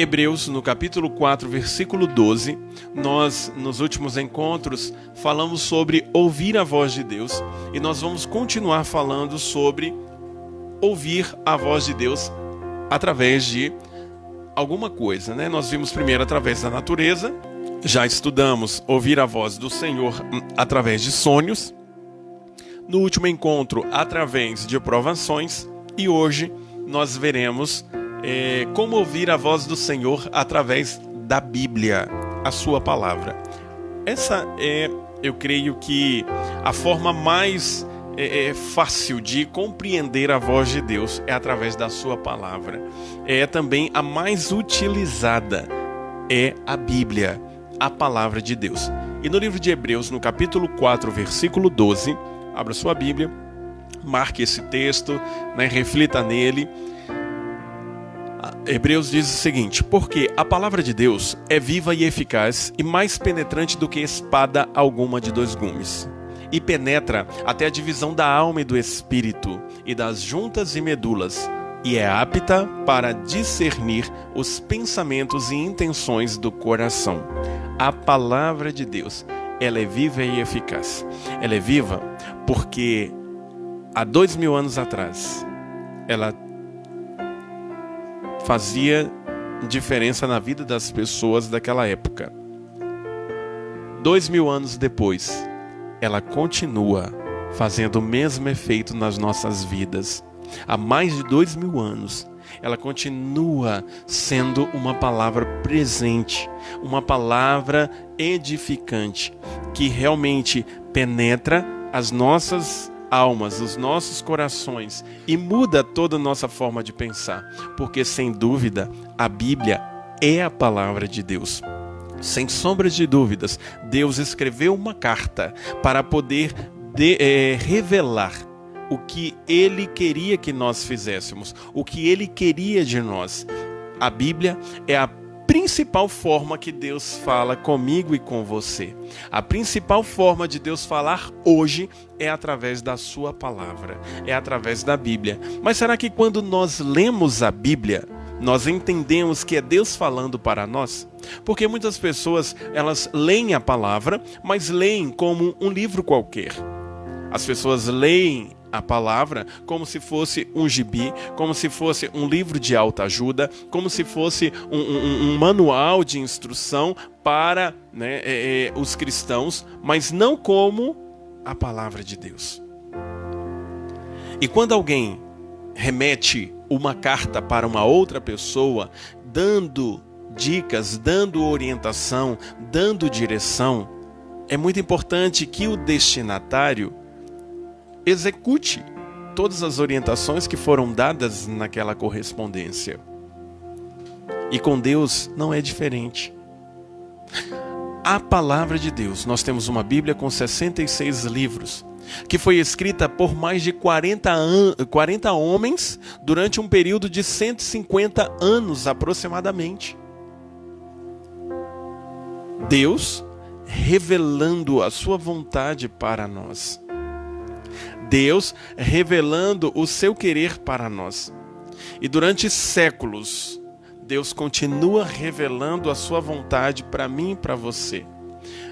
Hebreus, no capítulo 4, versículo 12, nós, nos últimos encontros, falamos sobre ouvir a voz de Deus, e nós vamos continuar falando sobre ouvir a voz de Deus através de alguma coisa, né? Nós vimos primeiro através da natureza, já estudamos ouvir a voz do Senhor através de sonhos, no último encontro através de provações, e hoje nós veremos como ouvir a voz do Senhor através da Bíblia, a sua palavra. Essa é, eu creio que, a forma mais fácil de compreender a voz de Deus é através da sua palavra. É também a mais utilizada, é a Bíblia, a palavra de Deus. E no livro de Hebreus, no capítulo 4, versículo 12, abra sua Bíblia, marque esse texto, reflita nele. Hebreus diz o seguinte: porque a palavra de Deus é viva e eficaz e mais penetrante do que espada alguma de dois gumes, e penetra até a divisão da alma e do espírito e das juntas e medulas, e é apta para discernir os pensamentos e intenções do coração. A palavra de Deus, ela é viva e eficaz. Ela é viva porque há 2000 anos atrás ela fazia diferença na vida das pessoas daquela época. 2000 anos depois, ela continua fazendo o mesmo efeito nas nossas vidas. Há mais de 2000 anos, ela continua sendo uma palavra presente, uma palavra edificante, que realmente penetra as nossas almas, os nossos corações, e muda toda a nossa forma de pensar, porque sem dúvida a Bíblia é a palavra de Deus. Sem sombras de dúvidas, Deus escreveu uma carta para poder revelar o que Ele queria que nós fizéssemos, o que Ele queria de nós. A Bíblia é a principal forma que Deus fala comigo e com você. A principal forma de Deus falar hoje é através da sua palavra, é através da Bíblia. Mas será que quando nós lemos a Bíblia, nós entendemos que é Deus falando para nós? Porque muitas pessoas, elas leem a palavra, mas leem como um livro qualquer. As pessoas leem a palavra como se fosse um gibi, como se fosse um livro de autoajuda, como se fosse um manual de instrução para os cristãos, mas não como a palavra de Deus. E quando alguém remete uma carta para uma outra pessoa, dando dicas, dando orientação, dando direção, é muito importante que o destinatário execute todas as orientações que foram dadas naquela correspondência. E com Deus não é diferente. A palavra de Deus, nós temos uma Bíblia com 66 livros, que foi escrita por mais de 40 homens durante um período de 150 anos aproximadamente. Deus revelando a sua vontade para nós. Deus revelando o seu querer para nós. E durante séculos, Deus continua revelando a sua vontade para mim e para você.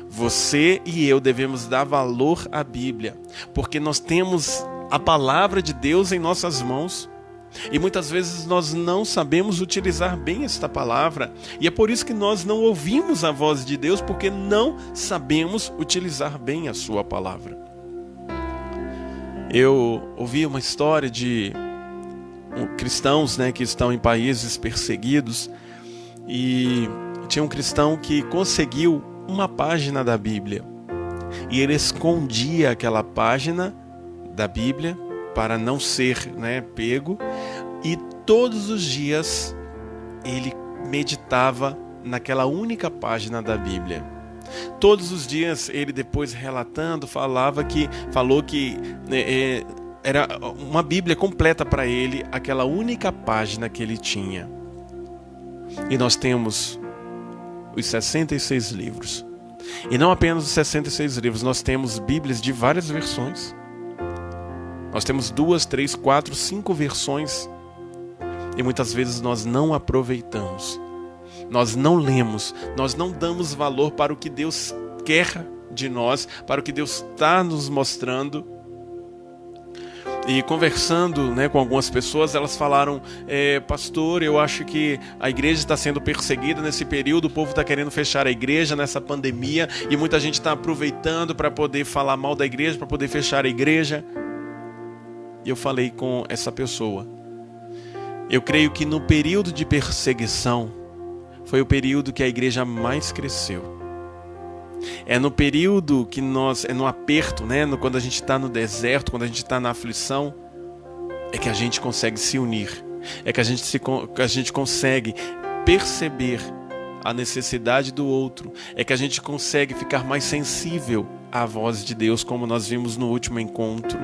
Você e eu devemos dar valor à Bíblia, porque nós temos a palavra de Deus em nossas mãos. E muitas vezes nós não sabemos utilizar bem esta palavra. E é por isso que nós não ouvimos a voz de Deus, porque não sabemos utilizar bem a sua palavra. Eu ouvi uma história de cristãos que estão em países perseguidos, e tinha um cristão que conseguiu uma página da Bíblia, e ele escondia aquela página da Bíblia para não ser pego, e todos os dias ele meditava naquela única página da Bíblia. Todos os dias ele, depois relatando, falou que era uma Bíblia completa para ele, aquela única página que ele tinha. E nós temos os 66 livros. E não apenas os 66 livros, nós temos Bíblias de várias versões. Nós temos 2, 3, 4, 5 versões. E muitas vezes nós não aproveitamos. nós não lemos, nós não damos valor para o que Deus quer de nós, para o que Deus está nos mostrando. E conversando, com algumas pessoas, elas falaram: pastor, eu acho que a igreja está sendo perseguida nesse período, o povo está querendo fechar a igreja nessa pandemia, e muita gente está aproveitando para poder falar mal da igreja, para poder fechar a igreja. E eu falei com essa pessoa: eu creio que no período de perseguição foi o período que a igreja mais cresceu. É no período que é no aperto, quando a gente está no deserto, quando a gente está na aflição, é que a gente consegue se unir, é que a gente consegue perceber a necessidade do outro, é que a gente consegue ficar mais sensível à voz de Deus, como nós vimos no último encontro.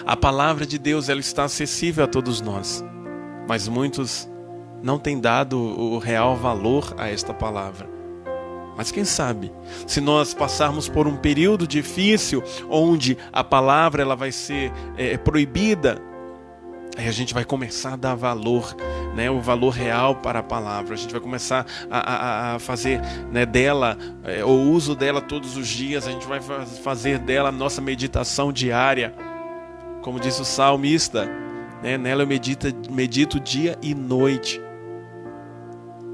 A palavra de Deus, ela está acessível a todos nós, mas muitos não têm dado o real valor a esta palavra. Mas quem sabe, se nós passarmos por um período difícil, onde a palavra ela vai ser proibida, aí a gente vai começar a dar valor, o valor real para a palavra. A gente vai começar a fazer dela, o uso dela todos os dias. A gente vai fazer dela a nossa meditação diária. Como diz o salmista, nela eu medito dia e noite.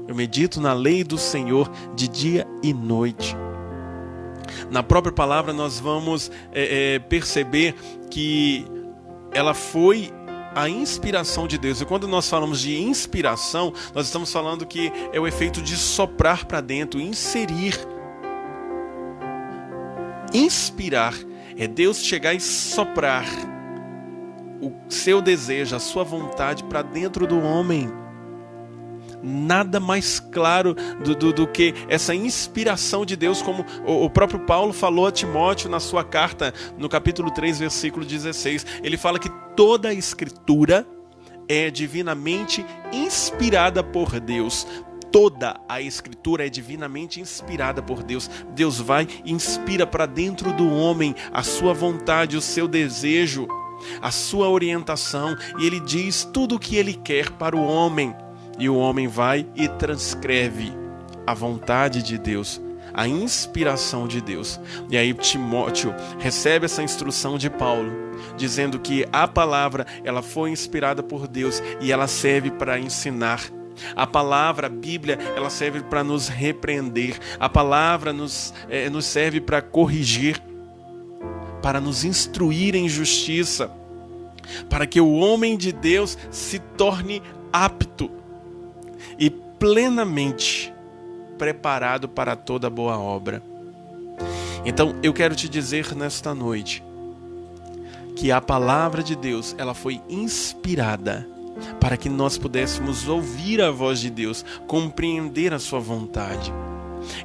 Eu medito na lei do Senhor de dia e noite. Na própria palavra nós vamos perceber que ela foi a inspiração de Deus. E quando nós falamos de inspiração, nós estamos falando que é o efeito de soprar para dentro, inserir. Inspirar é Deus chegar e soprar o seu desejo, a sua vontade para dentro do homem. Nada mais claro do que essa inspiração de Deus, como o próprio Paulo falou a Timóteo na sua carta, no capítulo 3, versículo 16. Ele fala que toda a Escritura é divinamente inspirada por Deus. Toda a Escritura é divinamente inspirada por Deus. Deus vai e inspira para dentro do homem a sua vontade, o seu desejo, a sua orientação, e Ele diz tudo o que Ele quer para o homem. E o homem vai e transcreve a vontade de Deus, a inspiração de Deus. E aí Timóteo recebe essa instrução de Paulo, dizendo que a palavra ela foi inspirada por Deus e ela serve para ensinar. A palavra, a Bíblia, ela serve para nos repreender. A palavra nos serve para corrigir, para nos instruir em justiça, para que o homem de Deus se torne apto e plenamente preparado para toda boa obra. Então eu quero te dizer nesta noite que a palavra de Deus ela foi inspirada para que nós pudéssemos ouvir a voz de Deus, compreender a sua vontade.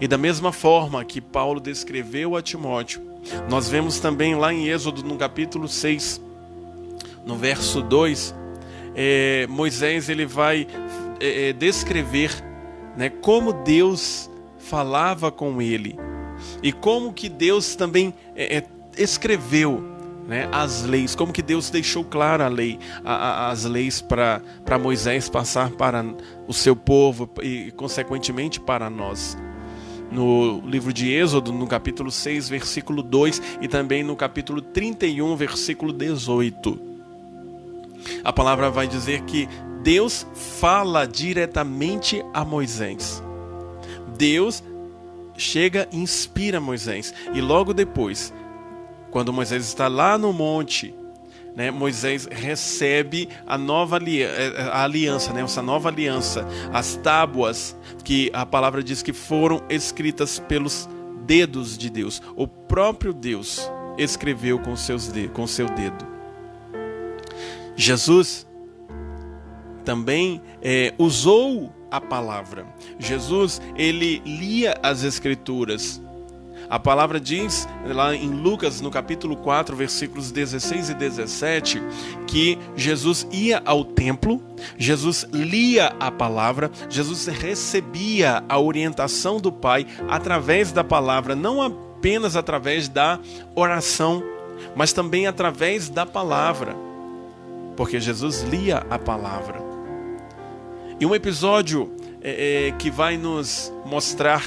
E da mesma forma que Paulo descreveu a Timóteo, nós vemos também lá em Êxodo, no capítulo 6, no verso 2, Moisés ele vai descrever como Deus falava com ele e como que Deus também escreveu as leis, como que Deus deixou clara a lei, as leis para Moisés passar para o seu povo e consequentemente para nós. No livro de Êxodo, no capítulo 6, versículo 2 e também no capítulo 31, versículo 18. A palavra vai dizer que Deus fala diretamente a Moisés. Deus chega e inspira Moisés. E logo depois, quando Moisés está lá no monte, Moisés recebe a nova aliança, essa nova aliança, as tábuas que a palavra diz que foram escritas pelos dedos de Deus. O próprio Deus escreveu com seu dedo. Jesus também usou a palavra. Jesus, ele lia as Escrituras. A palavra diz, lá em Lucas, no capítulo 4, versículos 16 e 17, que Jesus ia ao templo, Jesus lia a palavra, Jesus recebia a orientação do Pai através da palavra, não apenas através da oração, mas também através da palavra, porque Jesus lia a palavra. E um episódio que vai nos mostrar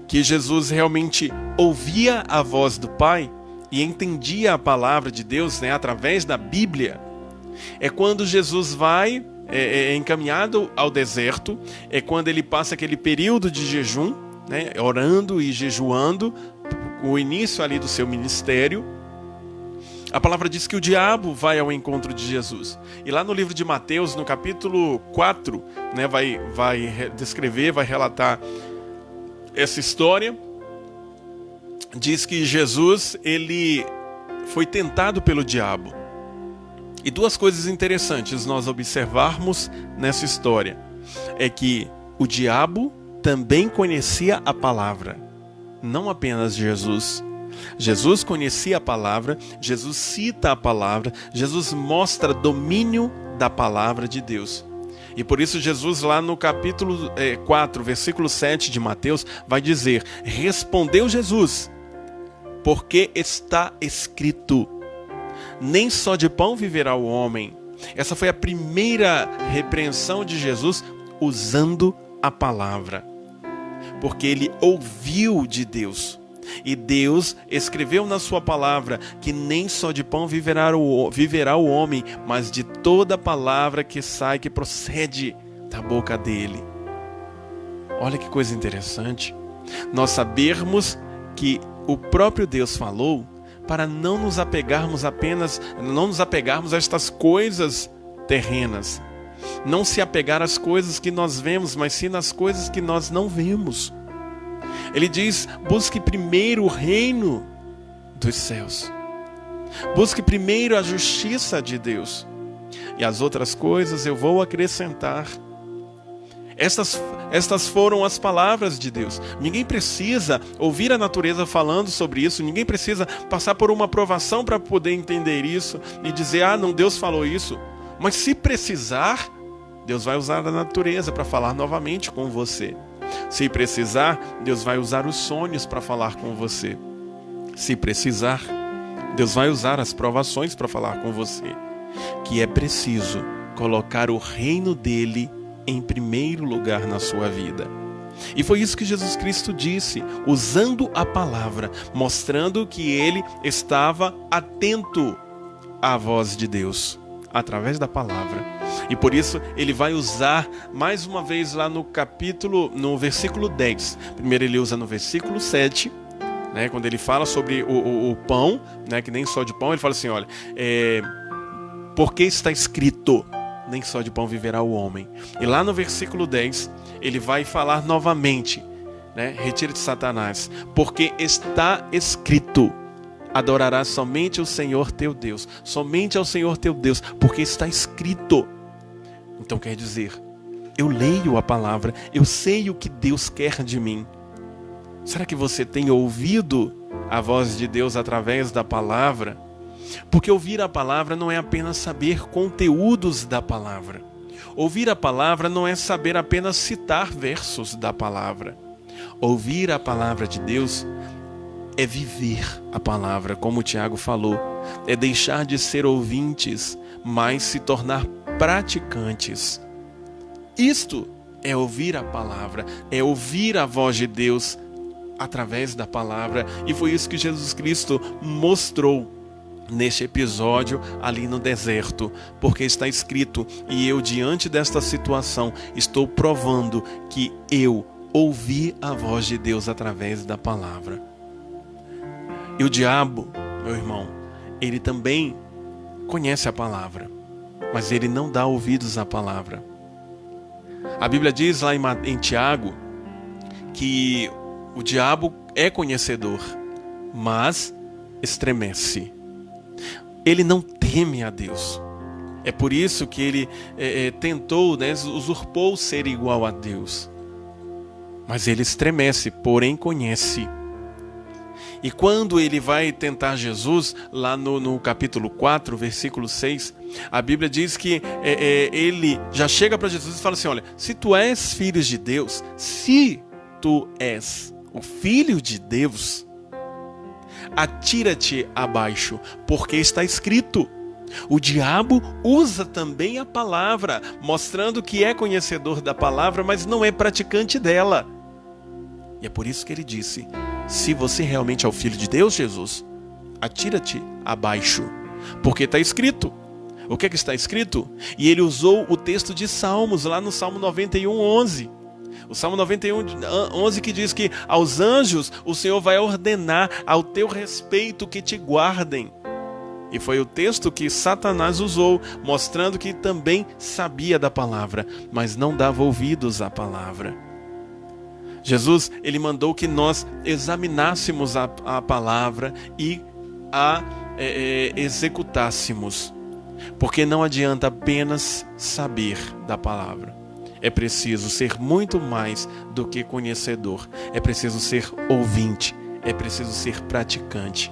que Jesus realmente ouvia a voz do Pai e entendia a palavra de Deus, né, através da Bíblia, é quando Jesus vai encaminhado ao deserto, é quando ele passa aquele período de jejum, né, orando e jejuando, o início ali do seu ministério. A palavra diz que o diabo vai ao encontro de Jesus. E lá no livro de Mateus, no capítulo 4, né, vai descrever, vai relatar essa história. Diz que Jesus, ele foi tentado pelo diabo. E duas coisas interessantes nós observarmos nessa história. É que o diabo também conhecia a palavra, não apenas Jesus. Jesus conhecia a palavra, Jesus cita a palavra, Jesus mostra domínio da palavra de Deus. E por isso Jesus lá no capítulo 4, versículo 7 de Mateus, vai dizer: respondeu Jesus, porque está escrito, nem só de pão viverá o homem. Essa foi a primeira repreensão de Jesus usando a palavra, porque ele ouviu de Deus. E Deus escreveu na sua palavra que nem só de pão viverá o homem, mas de toda palavra que sai, que procede da boca dele. Olha que coisa interessante. Nós sabermos que o próprio Deus falou para não nos apegarmos a estas coisas terrenas. Não se apegar às coisas que nós vemos, mas sim nas coisas que nós não vemos. Ele diz: busque primeiro o reino dos céus. Busque primeiro a justiça de Deus. E as outras coisas eu vou acrescentar. Estas foram as palavras de Deus. Ninguém precisa ouvir a natureza falando sobre isso. Ninguém precisa passar por uma provação para poder entender isso e dizer: ah, não, Deus falou isso. Mas se precisar, Deus vai usar a natureza para falar novamente com você. Se precisar, Deus vai usar os sonhos para falar com você. Se precisar, Deus vai usar as provações para falar com você. Que é preciso colocar o reino dele em primeiro lugar na sua vida. E foi isso que Jesus Cristo disse, usando a palavra, mostrando que ele estava atento à voz de Deus, através da palavra. E por isso ele vai usar mais uma vez lá no versículo 10. Primeiro ele usa no versículo 7, né, quando ele fala sobre o pão, né, que nem só de pão, ele fala assim, olha, porque está escrito, nem só de pão viverá o homem. E lá no versículo 10, ele vai falar novamente, né, retira-te Satanás, porque está escrito, adorarás somente o Senhor teu Deus, somente ao Senhor teu Deus, porque está escrito. Então quer dizer, eu leio a palavra, eu sei o que Deus quer de mim. Será que você tem ouvido a voz de Deus através da palavra? Porque ouvir a palavra não é apenas saber conteúdos da palavra. Ouvir a palavra não é saber apenas citar versos da palavra. Ouvir a palavra de Deus é viver a palavra, como o Tiago falou. É deixar de ser ouvintes, mas se tornar praticantes. Isto é ouvir a palavra, é ouvir a voz de Deus através da palavra. E foi isso que Jesus Cristo mostrou neste episódio ali no deserto, porque está escrito, e eu diante desta situação estou provando que eu ouvi a voz de Deus através da palavra. E o diabo, meu irmão, ele também conhece a palavra, mas ele não dá ouvidos à palavra. A Bíblia diz lá em Tiago que o diabo é conhecedor, mas estremece. Ele não teme a Deus. É por isso que ele tentou, né, usurpou ser igual a Deus. Mas ele estremece, porém conhece. E quando ele vai tentar Jesus, lá no capítulo 4, versículo 6, a Bíblia diz que ele já chega para Jesus e fala assim, olha, se tu és filho de Deus, se tu és o filho de Deus, atira-te abaixo, porque está escrito, O diabo usa também a palavra, mostrando que é conhecedor da palavra, mas não é praticante dela. E é por isso que ele disse: se você realmente é o Filho de Deus, Jesus, atira-te abaixo, porque está escrito. O que é que está escrito? E ele usou o texto de Salmos, lá no Salmo 91:11. O Salmo 91:11 que diz que aos anjos o Senhor vai ordenar ao teu respeito que te guardem. E foi o texto que Satanás usou, mostrando que também sabia da palavra, mas não dava ouvidos à palavra. Jesus, ele mandou que nós examinássemos a palavra e a executássemos. Porque não adianta apenas saber da palavra. É preciso ser muito mais do que conhecedor. É preciso ser ouvinte. É preciso ser praticante.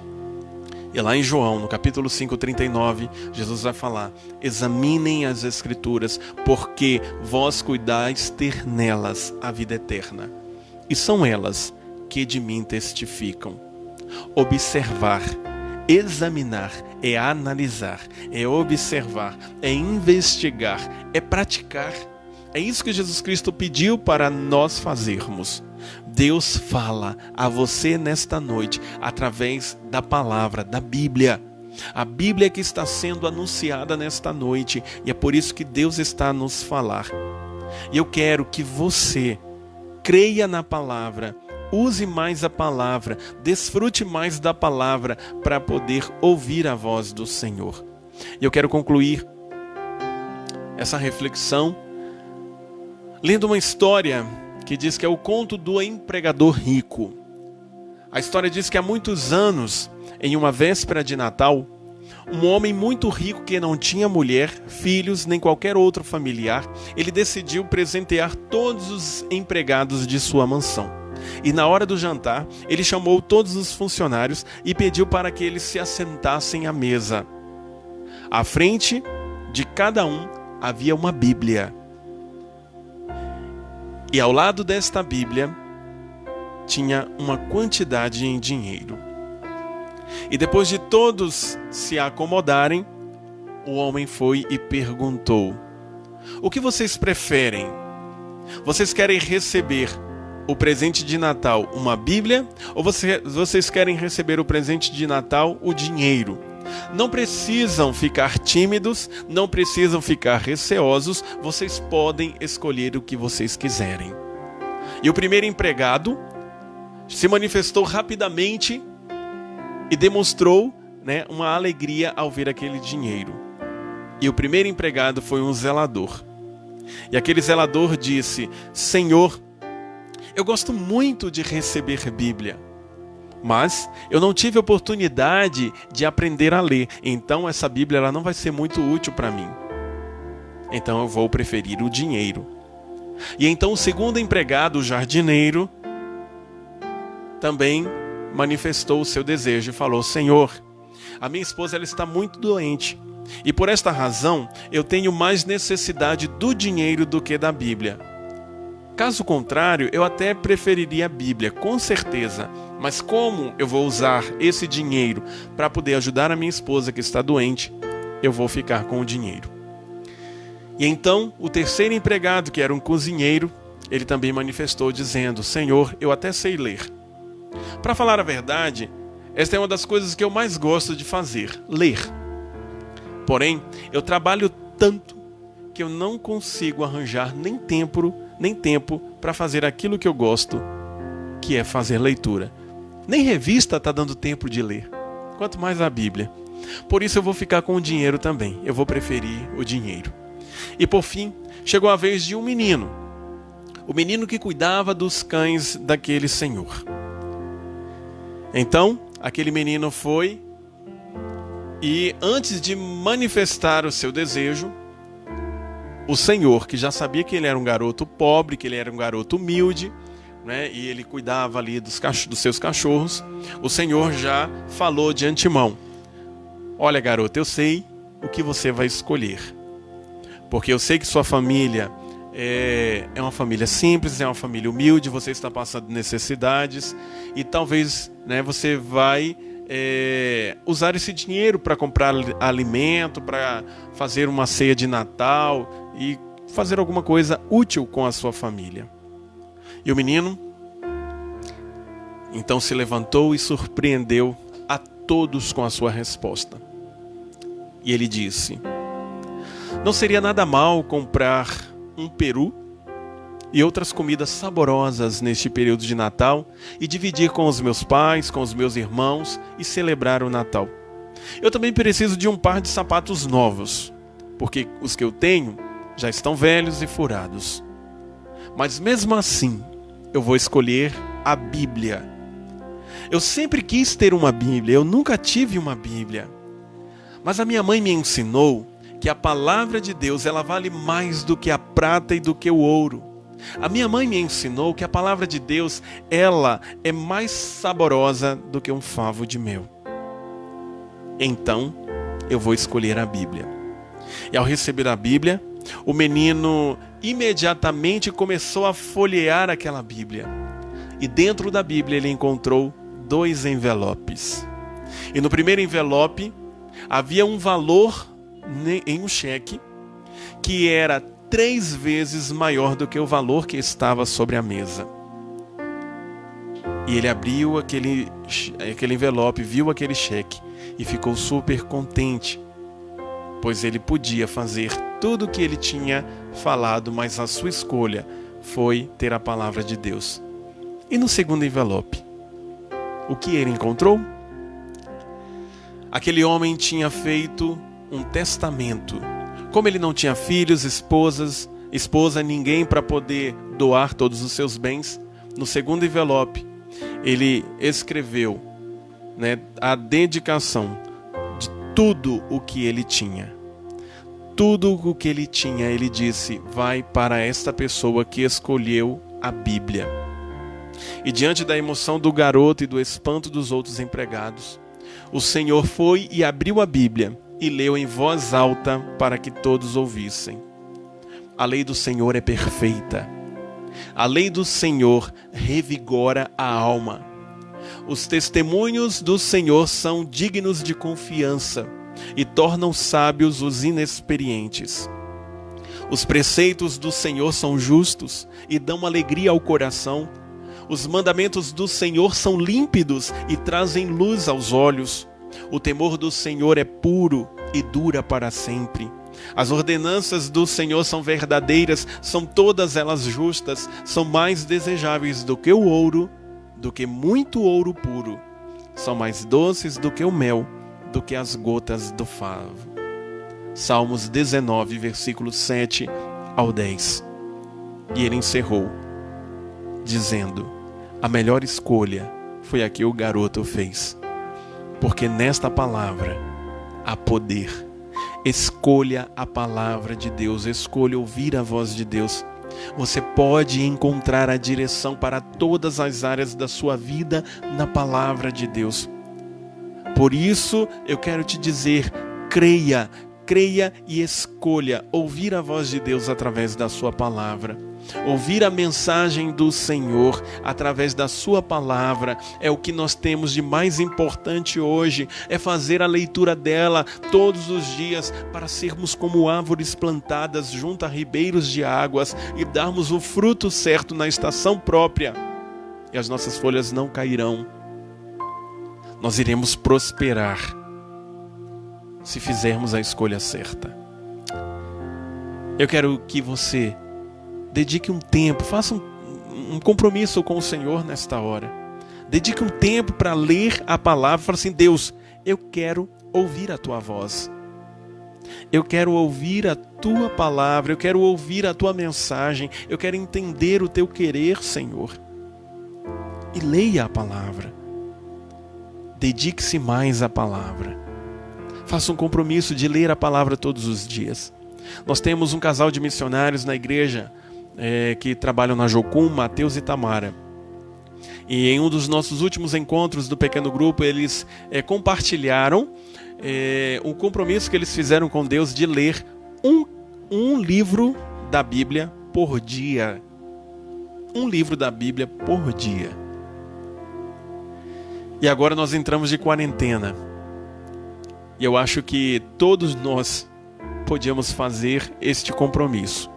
E lá em João, no capítulo 5:39, Jesus vai falar: examinem as Escrituras, porque vós cuidais ter nelas a vida eterna. E são elas que de mim testificam. Observar, examinar, é analisar, é observar, é investigar, é praticar. É isso que Jesus Cristo pediu para nós fazermos. Deus fala a você nesta noite através da palavra, da Bíblia. A Bíblia que está sendo anunciada nesta noite, e é por isso que Deus está a nos falar. E eu quero que você creia na palavra, use mais a palavra, desfrute mais da palavra para poder ouvir a voz do Senhor. E eu quero concluir essa reflexão lendo uma história que diz que é o conto do empregador rico. A história diz que há muitos anos, em uma véspera de Natal, um homem muito rico que não tinha mulher, filhos, nem qualquer outro familiar, ele decidiu presentear todos os empregados de sua mansão. E na hora do jantar, ele chamou todos os funcionários e pediu para que eles se assentassem à mesa. À frente de cada um havia uma Bíblia. E ao lado desta Bíblia tinha uma quantidade em dinheiro. E depois de todos se acomodarem, o homem foi e perguntou: o que vocês preferem? Vocês querem receber o presente de Natal, uma Bíblia, ou vocês querem receber o presente de Natal, o dinheiro? Não precisam ficar tímidos, não precisam ficar receosos, vocês podem escolher o que vocês quiserem. E o primeiro empregado se manifestou rapidamente e demonstrou, uma alegria ao ver aquele dinheiro. E o primeiro empregado foi um zelador. E aquele zelador disse: Senhor, eu gosto muito de receber Bíblia, mas eu não tive oportunidade de aprender a ler, então essa Bíblia ela não vai ser muito útil para mim. Então eu vou preferir o dinheiro. E então o segundo empregado, o jardineiro, também manifestou o seu desejo e falou: Senhor, a minha esposa ela está muito doente e por esta razão eu tenho mais necessidade do dinheiro do que da Bíblia. Caso contrário, eu até preferiria a Bíblia, com certeza. Mas como eu vou usar esse dinheiro para poder ajudar a minha esposa que está doente, eu vou ficar com o dinheiro. E então, o terceiro empregado, que era um cozinheiro, ele também manifestou dizendo: Senhor, eu até sei ler. Para falar a verdade, esta é uma das coisas que eu mais gosto de fazer, ler. Porém, eu trabalho tanto que eu não consigo arranjar nem tempo para fazer aquilo que eu gosto, que é fazer leitura. Nem revista está dando tempo de ler, quanto mais a Bíblia. Por isso eu vou ficar com o dinheiro também, eu vou preferir o dinheiro. E por fim, chegou a vez de um menino, o menino que cuidava dos cães daquele senhor. Então, aquele menino foi e antes de manifestar o seu desejo, o senhor, que já sabia que ele era um garoto pobre, que ele era um garoto humilde, e ele cuidava ali dos seus cachorros, o senhor já falou de antemão: olha, garoto, eu sei o que você vai escolher, porque eu sei que sua família é uma família simples, é uma família humilde, você está passando necessidades e talvez você vai usar esse dinheiro para comprar alimento, para fazer uma ceia de Natal e fazer alguma coisa útil com a sua família. E o menino então se levantou e surpreendeu a todos com a sua resposta. E ele disse: não seria nada mal comprar um peru e outras comidas saborosas neste período de Natal e dividir com os meus pais, com os meus irmãos e celebrar o Natal. Eu também preciso de um par de sapatos novos, porque os que eu tenho já estão velhos e furados. Mas mesmo assim, eu vou escolher a Bíblia. Eu sempre quis ter uma Bíblia, eu nunca tive uma Bíblia. Mas a minha mãe me ensinou que a palavra de Deus, ela vale mais do que a prata e do que o ouro. A minha mãe me ensinou que a palavra de Deus, ela é mais saborosa do que um favo de mel. Então, eu vou escolher a Bíblia. E ao receber a Bíblia, o menino imediatamente começou a folhear aquela Bíblia. E dentro da Bíblia ele encontrou 2 envelopes. E no primeiro envelope havia um valor em um cheque que era 3 vezes maior do que o valor que estava sobre a mesa. E ele abriu aquele envelope, viu aquele cheque e ficou super contente, pois ele podia fazer tudo o que ele tinha falado, mas a sua escolha foi ter a palavra de Deus. E no segundo envelope, o que ele encontrou? Aquele homem tinha feito um testamento. Como ele não tinha filhos, esposa, ninguém para poder doar todos os seus bens, no segundo envelope, ele escreveu, a dedicação de tudo o que ele tinha. Tudo o que ele tinha, ele disse, vai para esta pessoa que escolheu a Bíblia. E diante da emoção do garoto e do espanto dos outros empregados, o Senhor foi e abriu a Bíblia e leu em voz alta para que todos ouvissem. A lei do Senhor é perfeita. A lei do Senhor revigora a alma. Os testemunhos do Senhor são dignos de confiança e tornam sábios os inexperientes. Os preceitos do Senhor são justos e dão alegria ao coração. Os mandamentos do Senhor são límpidos e trazem luz aos olhos. O temor do Senhor é puro e dura para sempre. As ordenanças do Senhor são verdadeiras, são todas elas justas, são mais desejáveis do que o ouro, do que muito ouro puro. São mais doces do que o mel, do que as gotas do favo. Salmos 19, versículos 7 ao 10. E ele encerrou, dizendo: a melhor escolha foi a que o garoto fez, porque nesta palavra há poder. Escolha a palavra de Deus, escolha ouvir a voz de Deus. Você pode encontrar a direção para todas as áreas da sua vida na palavra de Deus. Por isso eu quero te dizer, creia e escolha ouvir a voz de Deus através da sua palavra. Ouvir a mensagem do Senhor através da sua palavra é o que nós temos de mais importante hoje, é fazer a leitura dela todos os dias para sermos como árvores plantadas junto a ribeiros de águas e darmos o fruto certo na estação própria, e as nossas folhas não cairão. Nós iremos prosperar se fizermos a escolha certa. Eu quero que você dedique um tempo, faça um compromisso com o Senhor nesta hora. Dedique um tempo para ler a palavra. Fala assim: Deus, eu quero ouvir a tua voz. Eu quero ouvir a tua palavra. Eu quero ouvir a tua mensagem. Eu quero entender o teu querer, Senhor. E leia a palavra. Dedique-se mais à palavra. Faça um compromisso de ler a palavra todos os dias. Nós temos um casal de missionários na igreja que trabalham na Jocum, Mateus e Tamara. E em um dos nossos últimos encontros do pequeno grupo, eles compartilharam um compromisso que eles fizeram com Deus de ler um livro da Bíblia por dia. Um livro da Bíblia por dia. E agora nós entramos de quarentena. E eu acho que todos nós podíamos fazer este compromisso.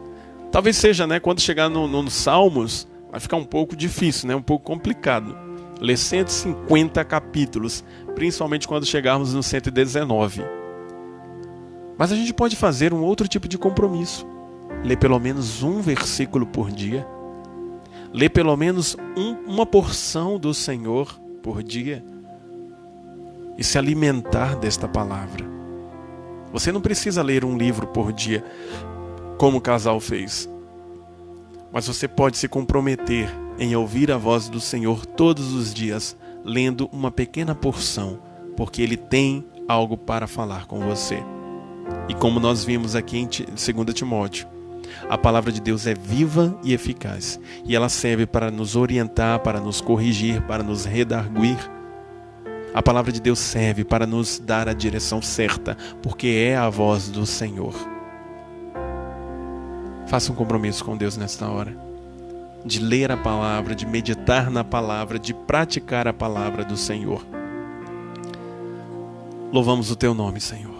Talvez seja, quando chegar no Salmos, vai ficar um pouco difícil, um pouco complicado. Ler 150 capítulos, principalmente quando chegarmos no 119. Mas a gente pode fazer um outro tipo de compromisso. Ler pelo menos um versículo por dia. Ler pelo menos uma porção do Senhor por dia. E se alimentar desta palavra. Você não precisa ler um livro por dia, como o casal fez. Mas você pode se comprometer em ouvir a voz do Senhor todos os dias, lendo uma pequena porção, porque Ele tem algo para falar com você. E como nós vimos aqui em 2 Timóteo, a palavra de Deus é viva e eficaz. E ela serve para nos orientar, para nos corrigir, para nos redarguir. A palavra de Deus serve para nos dar a direção certa, porque é a voz do Senhor. Faça um compromisso com Deus nesta hora, de ler a palavra, de meditar na palavra, de praticar a palavra do Senhor. Louvamos o Teu nome, Senhor.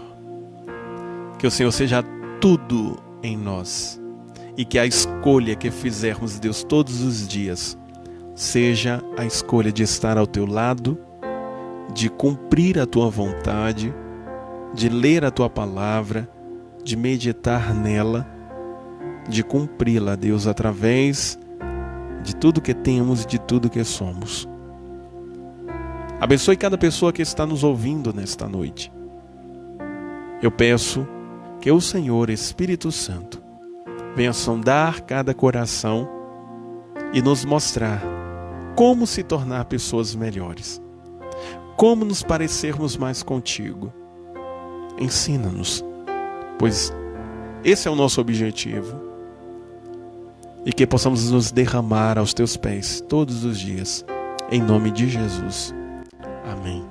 Que o Senhor seja tudo em nós e que a escolha que fizermos, Deus, todos os dias, seja a escolha de estar ao Teu lado, de cumprir a Tua vontade, de ler a Tua palavra, de meditar nela, de cumpri-la, Deus, através de tudo que temos e de tudo que somos. Abençoe cada pessoa que está nos ouvindo nesta noite. Eu peço que o Senhor, Espírito Santo, venha sondar cada coração e nos mostrar como se tornar pessoas melhores. Como nos parecermos mais contigo. Ensina-nos, pois esse é o nosso objetivo. E que possamos nos derramar aos Teus pés todos os dias. Em nome de Jesus. Amém.